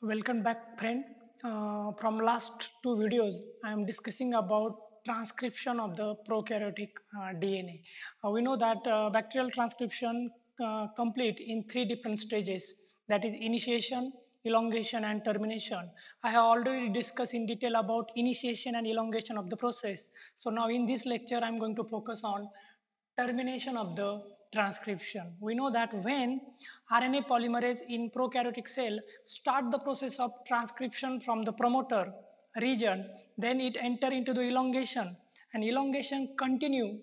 Welcome back, friend. From last two videos, I am discussing about transcription of the prokaryotic DNA. We know that bacterial transcription complete in three different stages. That is initiation, elongation, and termination. I have already discussed in detail about initiation and elongation of the process. So now in this lecture, I am going to focus on termination of the transcription. We know that when RNA polymerase in prokaryotic cell start the process of transcription from the promoter region, then it enter into the elongation, and elongation continue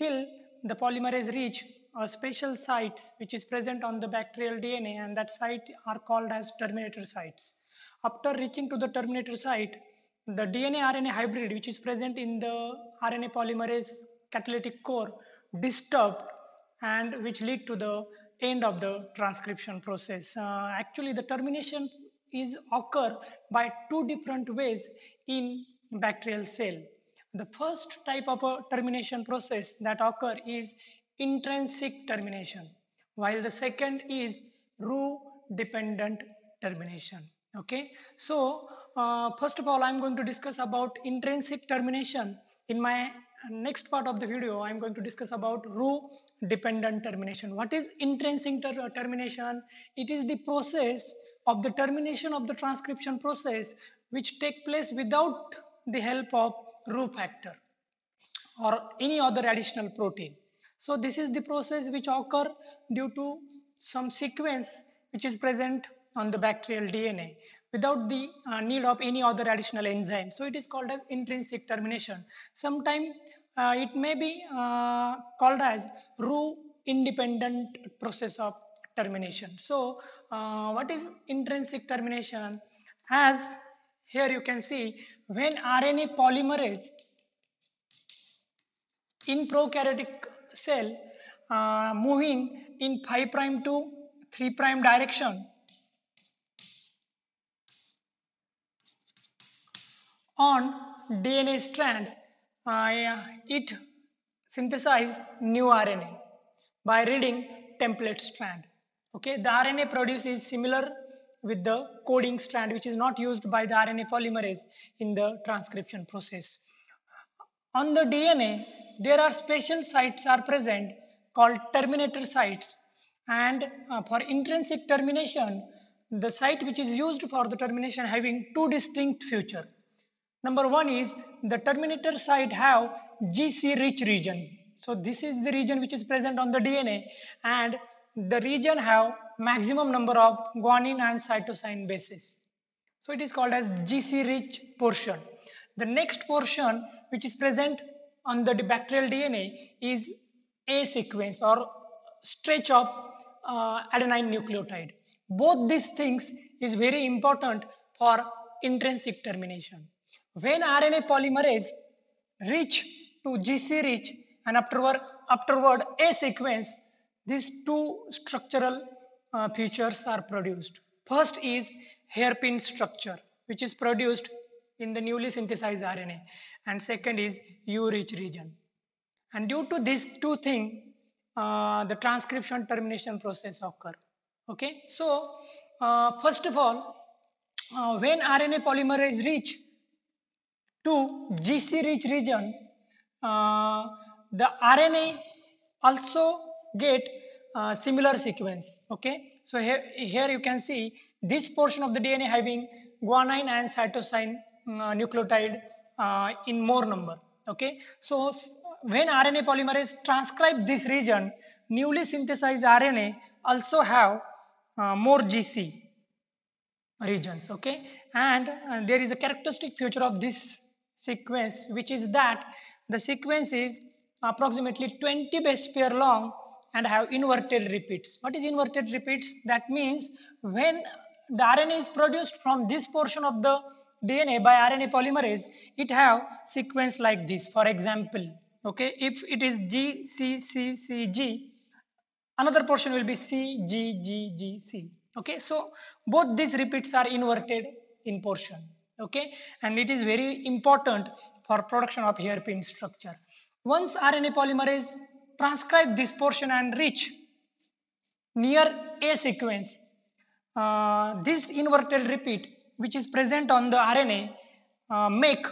till the polymerase reach a special sites which is present on the bacterial DNA, and that site are called as terminator sites. After reaching to the terminator site, the DNA RNA hybrid which is present in the RNA polymerase catalytic core disturbed, and which lead to the end of the transcription process. Actually, the termination is occur by two different ways in bacterial cell. The first type of a termination process that occur is intrinsic termination, while the second is root dependent termination. Okay, so first of all, I'm going to discuss about intrinsic termination. In my next part of the video, I'm going to discuss about root dependent termination. What is intrinsic termination? It is the process of the termination of the transcription process which take place without the help of root factor or any other additional protein. So this is the process which occur due to some sequence which is present on the bacterial DNA without the need of any other additional enzyme. So it is called as intrinsic termination. Sometimes it may be called as root independent process of termination. So what is intrinsic termination? As here you can see, when RNA polymerase in prokaryotic cell moving in 5 prime to 3 prime direction on DNA strand, it synthesize new RNA by reading template strand. Okay, the RNA produced is similar with the coding strand which is not used by the RNA polymerase in the transcription process. On the DNA, there are special sites are present called terminator sites, and for intrinsic termination, the site which is used for the termination having two distinct feature. Number one is the terminator site have GC rich region. So this is the region which is present on the DNA, and the region have maximum number of guanine and cytosine bases. So it is called as GC rich portion. The next portion which is present on the bacterial DNA is A sequence or stretch of adenine nucleotide. Both these things is very important for intrinsic termination. When RNA polymerase reach to GC reach and afterward A sequence, these two structural features are produced. First is hairpin structure, which is produced in the newly synthesized RNA, and second is U-rich region. And due to these two things, the transcription termination process occur. Okay, so first of all, when RNA polymerase reach to GC rich region, the RNA also get similar sequence. Okay, so here you can see this portion of the DNA having guanine and cytosine nucleotide in more number. Okay, so when RNA polymerase transcribe this region, newly synthesized RNA also have more GC regions. Okay, and there is a characteristic feature of this sequence, which is that the sequence is approximately 20 base pair long and have inverted repeats. What is inverted repeats? That means when the RNA is produced from this portion of the DNA by RNA polymerase, it have sequence like this. For example, okay, if it is G, C, C, C, G, another portion will be C, G, G, G, C. Okay, so both these repeats are inverted in portion. Okay, and it is very important for production of hairpin structure. Once RNA polymerase transcribe this portion and reach near A sequence, this inverted repeat which is present on the RNA make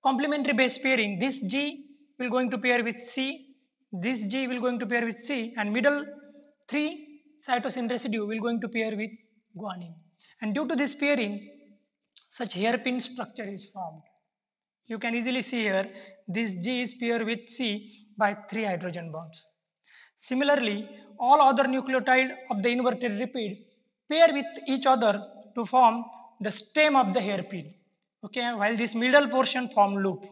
complementary base pairing. This G will going to pair with C, this G will going to pair with C, and middle 3 cytosine residue will going to pair with guanine. And due to this pairing, such hairpin structure is formed. You can easily see here, this G is paired with C by 3 hydrogen bonds. Similarly, all other nucleotide of the inverted repeat pair with each other to form the stem of the hairpin. Okay, while this middle portion form loop.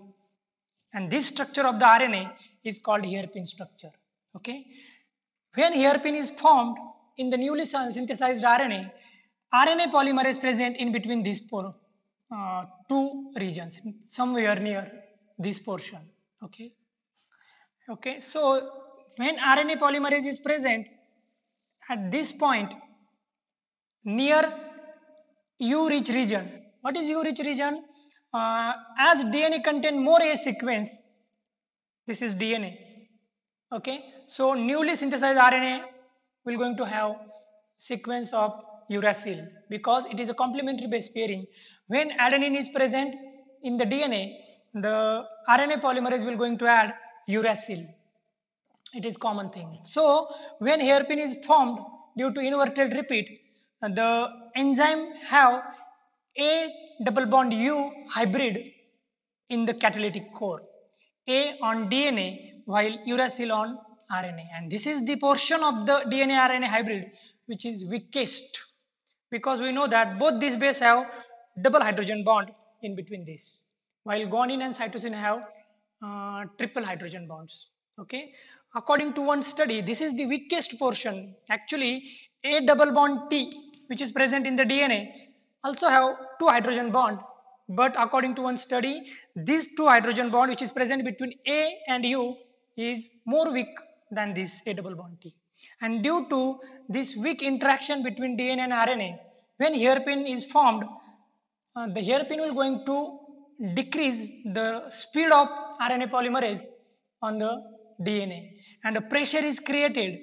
And this structure of the RNA is called hairpin structure. Okay, when hairpin is formed in the newly synthesized RNA, RNA polymer is present in between these two regions, somewhere near this portion. Okay, so when RNA polymerase is present at this point near U-rich region. What is U-rich region? As DNA contain more A sequence, this is DNA. Okay, so newly synthesized RNA will going to have sequence of uracil because it is a complementary base pairing. When adenine is present in the DNA, the RNA polymerase will going to add uracil. It is common thing. So when hairpin is formed due to inverted repeat, the enzyme have A double bond U hybrid in the catalytic core. A on DNA while uracil on RNA, and this is the portion of the DNA RNA hybrid which is weakest, because we know that both these bases have double hydrogen bond in between this, while guanine and cytosine have triple hydrogen bonds. Okay, according to one study, this is the weakest portion. Actually, A double bond T which is present in the DNA also have 2 hydrogen bond, but according to one study, this 2 hydrogen bond which is present between A and U is more weak than this A double bond T. And due to this weak interaction between DNA and RNA, when hairpin is formed, the hairpin will going to decrease the speed of RNA polymerase on the DNA, and a pressure is created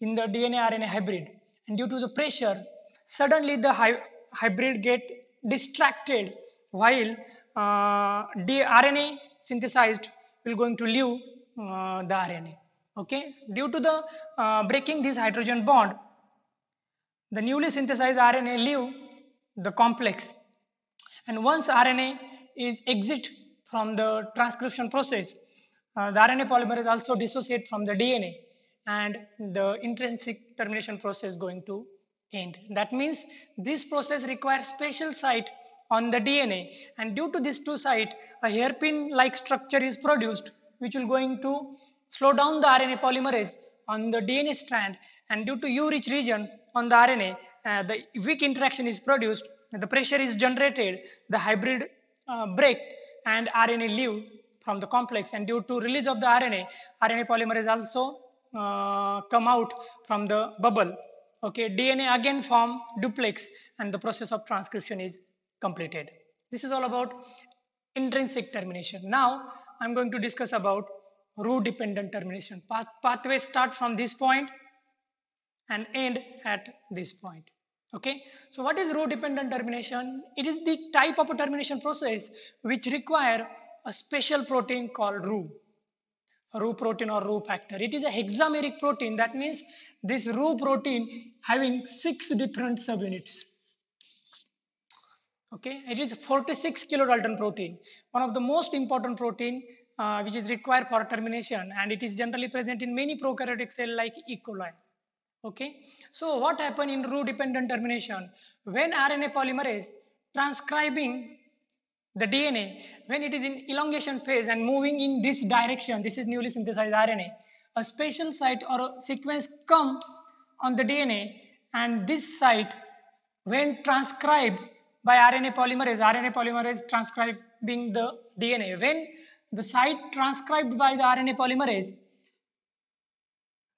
in the DNA RNA hybrid, and due to the pressure, suddenly the hybrid get distracted while the RNA synthesized will going to leave the RNA. Okay, due to the breaking this hydrogen bond, the newly synthesized RNA leave the complex, and once RNA is exit from the transcription process, the RNA polymerase also dissociate from the DNA, and the intrinsic termination process going to end. That means this process requires special site on the DNA, and due to these two sites, a hairpin like structure is produced which will going to slow down the RNA polymerase on the DNA strand, and due to U-rich region on the RNA, the weak interaction is produced, the pressure is generated, the hybrid break, and RNA leave from the complex, and due to release of the RNA polymerase also come out from the bubble. Okay, DNA again form duplex, and the process of transcription is completed. This is all about intrinsic termination. Now I'm going to discuss about root dependent termination. Pathways start from this point and end at this point. Okay, so what is root dependent termination? It is the type of a termination process which require a special protein called Rho protein or Rho factor. It is a hexameric protein. That means this Rho protein having 6 different subunits. Okay, it is 46 kilodalton protein, one of the most important protein which is required for termination, and it is generally present in many prokaryotic cell like E. coli. Okay, so what happen in Rho dependent termination? When RNA polymerase transcribing the DNA, when it is in elongation phase and moving in this direction, this is newly synthesized RNA, a special site or a sequence come on the DNA, and this site when transcribed by RNA polymerase transcribing the DNA. When the site transcribed by the RNA polymerase,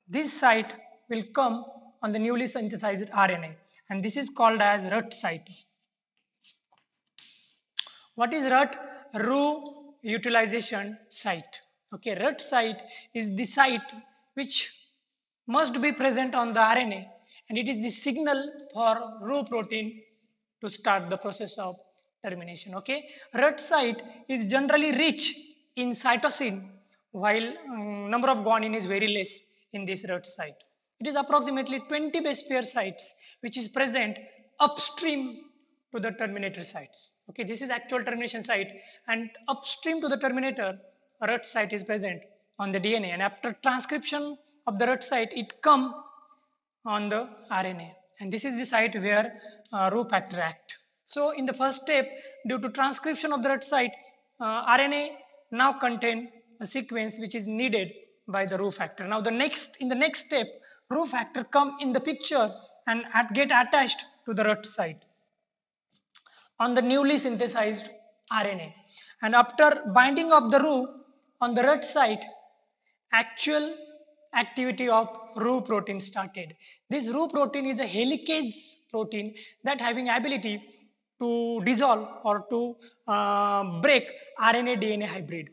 this site will come on the newly synthesized RNA, and this is called as RUT site. What is RUT? Rho utilization site. Okay, RUT site is the site which must be present on the RNA, and it is the signal for Rho protein to start the process of termination. Okay, red site is generally rich in cytosine, while number of guanine is very less in this red site. It is approximately 20 base pair sites which is present upstream to the terminator sites. Okay, this is actual termination site, and upstream to the terminator, a red site is present on the DNA, and after transcription of the red site, it come on the RNA, and this is the site where Rho factor act. So in the first step, due to transcription of the red site, RNA now contain a sequence which is needed by the Rho factor. Now in the next step, Rho factor come in the picture and get attached to the red site on the newly synthesized RNA. And after binding of the Rho on the red site, actual activity of Rho protein started. This Rho protein is a helicase protein that having ability to dissolve or to break RNA DNA hybrid.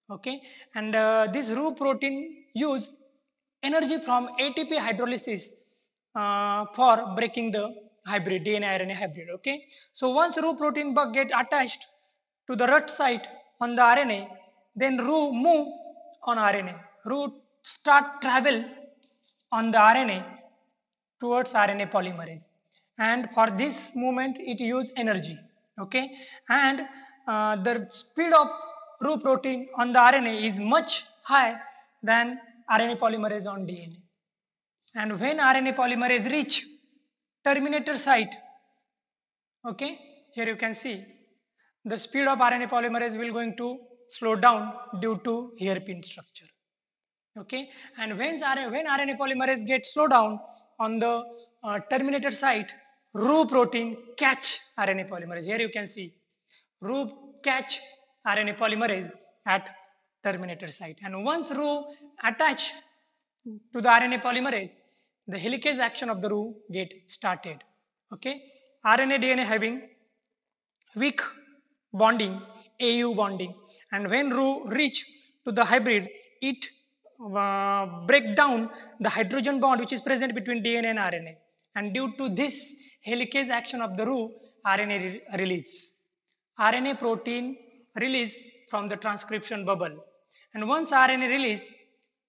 Okay, and this Rho protein use energy from ATP hydrolysis for breaking the hybrid DNA RNA hybrid. Okay, so once Rho protein bug get attached to the red site on the RNA, then Rho move on RNA. Rho start travel on the RNA towards RNA polymerase, and for this movement it use energy. Okay, and the speed of Rho protein on the RNA is much high than RNA polymerase on DNA. And when RNA polymerase reach terminator site, okay, here you can see the speed of RNA polymerase will going to slow down due to hairpin structure. Okay, and when RNA polymerase gets slow down on the terminator site, Rho protein catch RNA polymerase. Here you can see Rho catch RNA polymerase at terminator site, and once Rho attach to the RNA polymerase, the helicase action of the Rho get started. Okay, RNA DNA having weak bonding, AU bonding, and when Rho reach to the hybrid, it break down the hydrogen bond which is present between DNA and RNA, and due to this helicase action of the Rho, RNA release. RNA protein release from the transcription bubble, and once RNA release,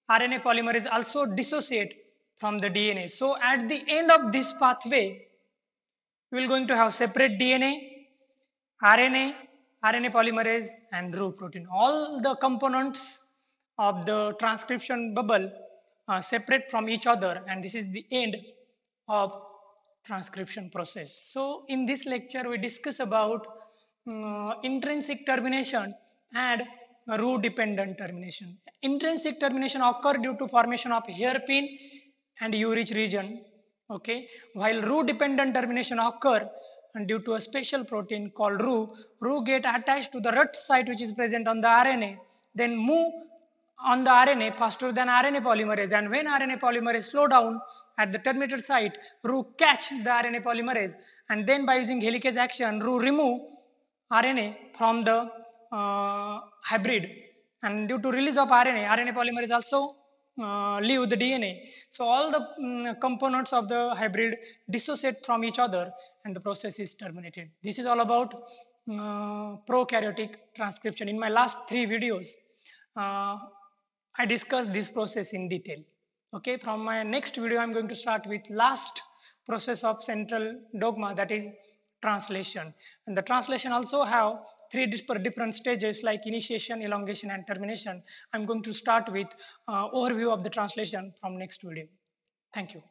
RNA polymerase also dissociate from the DNA. So at the end of this pathway, we will going to have separate DNA, RNA, RNA polymerase, and Rho protein. All the components of the transcription bubble are separate from each other, and this is the end of transcription process. So in this lecture we discuss about intrinsic termination and Rho dependent termination. Intrinsic termination occur due to formation of hairpin and U-rich region, okay, while Rho dependent termination occur and due to a special protein called Rho. Rho get attached to the red site which is present on the RNA, then move on the RNA faster than RNA polymerase, and when RNA polymerase slow down at the terminator site, Rho catch the RNA polymerase, and then by using helicase action, Rho remove RNA from the hybrid, and due to release of RNA polymerase also leave the DNA. So all the components of the hybrid dissociate from each other and the process is terminated. This is all about prokaryotic transcription. In my last 3 videos, I discussed this process in detail. Okay, from my next video, I'm going to start with last process of central dogma, that is translation. And the translation also have 3 different stages like initiation, elongation, and termination. I'm going to start with overview of the translation from next video. Thank you.